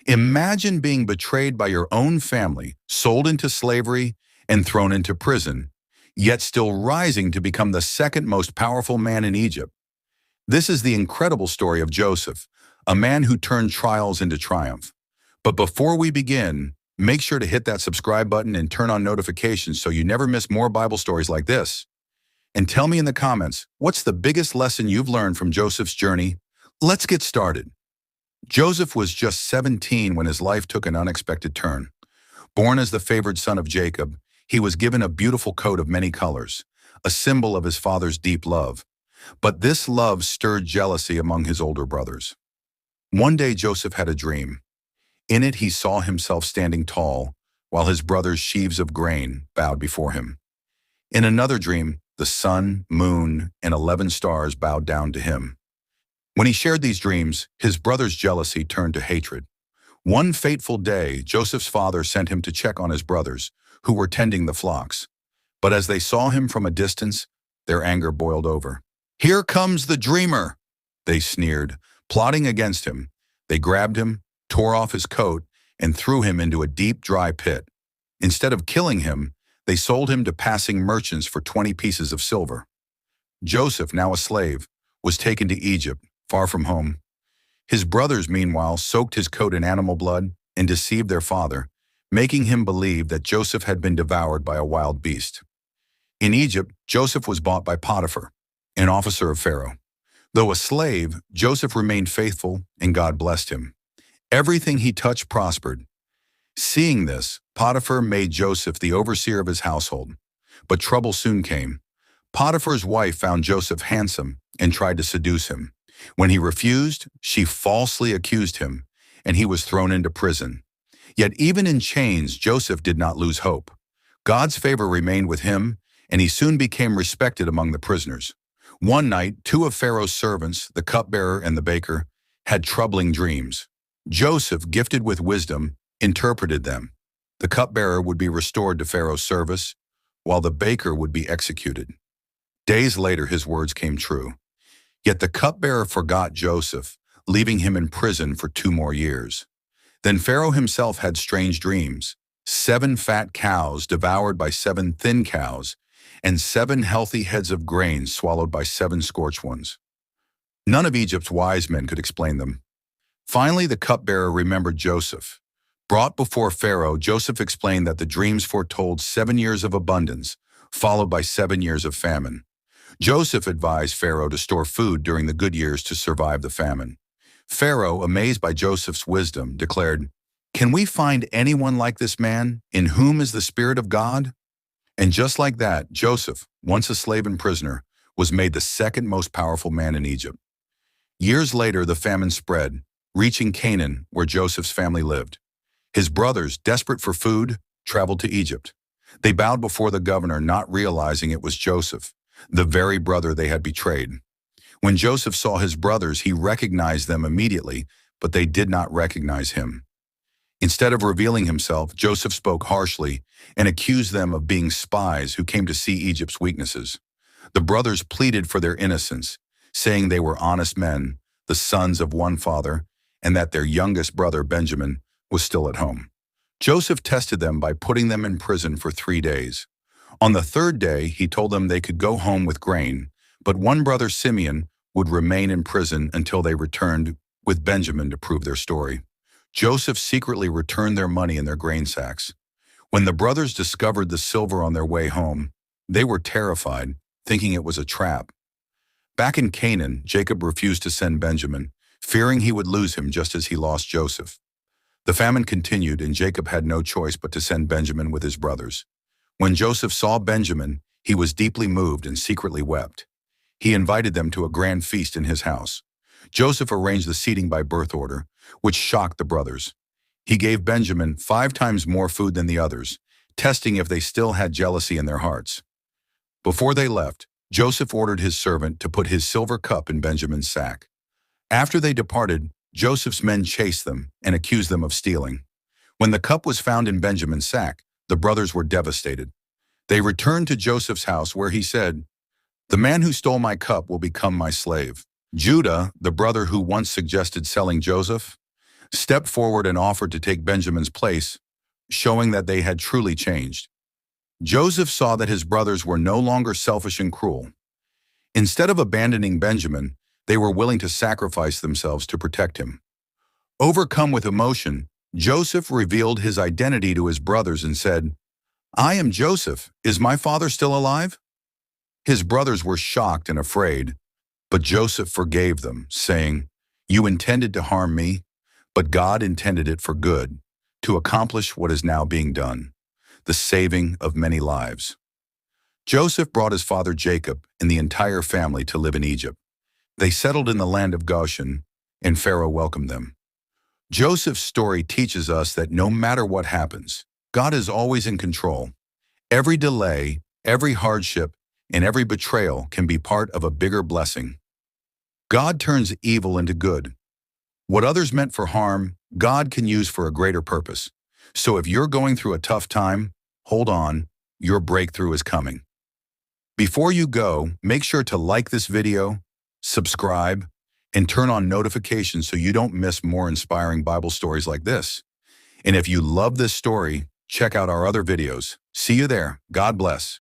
Imagine being betrayed by your own family, sold into slavery, and thrown into prison, yet still rising to become the second most powerful man in Egypt. This is the incredible story of Joseph, a man who turned trials into triumph. But before we begin, make sure to hit that subscribe button and turn on notifications so you never miss more Bible stories like this. And tell me in the comments, what's the biggest lesson you've learned from Joseph's journey? Let's get started. Joseph was just 17 when his life took an unexpected turn. Born as the favored son of Jacob, he was given a beautiful coat of many colors, a symbol of his father's deep love. But this love stirred jealousy among his older brothers. One day Joseph had a dream. In it he saw himself standing tall, while his brothers' sheaves of grain bowed before him. In another dream, the sun, moon, and 11 stars bowed down to him. When he shared these dreams, his brothers' jealousy turned to hatred. One fateful day, Joseph's father sent him to check on his brothers, who were tending the flocks. But as they saw him from a distance, their anger boiled over. "Here comes the dreamer," they sneered. Plotting against him, they grabbed him, tore off his coat, and threw him into a deep, dry pit. Instead of killing him, they sold him to passing merchants for 20 pieces of silver. Joseph, now a slave, was taken to Egypt, far from home. His brothers, meanwhile, soaked his coat in animal blood and deceived their father, making him believe that Joseph had been devoured by a wild beast. In Egypt, Joseph was bought by Potiphar, an officer of Pharaoh. Though a slave, Joseph remained faithful and God blessed him. Everything he touched prospered. Seeing this, Potiphar made Joseph the overseer of his household. But trouble soon came. Potiphar's wife found Joseph handsome and tried to seduce him. When he refused, she falsely accused him, and he was thrown into prison. Yet even in chains, Joseph did not lose hope. God's favor remained with him, and he soon became respected among the prisoners. One night, two of Pharaoh's servants, the cupbearer and the baker, had troubling dreams. Joseph, gifted with wisdom, interpreted them. The cupbearer would be restored to Pharaoh's service, while the baker would be executed. Days later, his words came true. Yet the cupbearer forgot Joseph, leaving him in prison for 2 more years. Then Pharaoh himself had strange dreams: 7 fat cows devoured by 7 thin cows, and 7 healthy heads of grain swallowed by 7 scorched ones. None of Egypt's wise men could explain them. Finally, the cupbearer remembered Joseph. Brought before Pharaoh, Joseph explained that the dreams foretold 7 years of abundance, followed by 7 years of famine. Joseph advised Pharaoh to store food during the good years to survive the famine. Pharaoh, amazed by Joseph's wisdom, declared, "Can we find anyone like this man, in whom is the Spirit of God?" And just like that, Joseph, once a slave and prisoner, was made the second most powerful man in Egypt. Years later, the famine spread, reaching Canaan, where Joseph's family lived. His brothers, desperate for food, traveled to Egypt. They bowed before the governor, not realizing it was Joseph, the very brother they had betrayed. When Joseph saw his brothers, he recognized them immediately, but they did not recognize him. Instead of revealing himself, Joseph spoke harshly and accused them of being spies who came to see Egypt's weaknesses. The brothers pleaded for their innocence, saying they were honest men, the sons of one father, and that their youngest brother, Benjamin, was still at home. Joseph tested them by putting them in prison for 3 days. On the 3rd day, he told them they could go home with grain, but one brother, Simeon, would remain in prison until they returned with Benjamin to prove their story. Joseph secretly returned their money in their grain sacks. When the brothers discovered the silver on their way home, they were terrified, thinking it was a trap. Back in Canaan, Jacob refused to send Benjamin, fearing he would lose him just as he lost Joseph. The famine continued, and Jacob had no choice but to send Benjamin with his brothers. When Joseph saw Benjamin, he was deeply moved and secretly wept. He invited them to a grand feast in his house. Joseph arranged the seating by birth order, which shocked the brothers. He gave Benjamin 5 times more food than the others, testing if they still had jealousy in their hearts. Before they left, Joseph ordered his servant to put his silver cup in Benjamin's sack. After they departed, Joseph's men chased them and accused them of stealing. When the cup was found in Benjamin's sack, the brothers were devastated. They returned to Joseph's house, where he said, "The man who stole my cup will become my slave." Judah, the brother who once suggested selling Joseph, stepped forward and offered to take Benjamin's place, showing that they had truly changed. Joseph saw that his brothers were no longer selfish and cruel. Instead of abandoning Benjamin, they were willing to sacrifice themselves to protect him. Overcome with emotion, Joseph revealed his identity to his brothers and said, "I am Joseph. Is my father still alive?" His brothers were shocked and afraid, but Joseph forgave them, saying, "You intended to harm me, but God intended it for good, to accomplish what is now being done, the saving of many lives." Joseph brought his father Jacob and the entire family to live in Egypt. They settled in the land of Goshen, and Pharaoh welcomed them. Joseph's story teaches us that no matter what happens, God is always in control. Every delay, every hardship, and every betrayal can be part of a bigger blessing. God turns evil into good. What others meant for harm, God can use for a greater purpose. So if you're going through a tough time, hold on, your breakthrough is coming. Before you go, make sure to like this video, subscribe, and turn on notifications so you don't miss more inspiring Bible stories like this. And if you love this story, check out our other videos. See you there. God bless.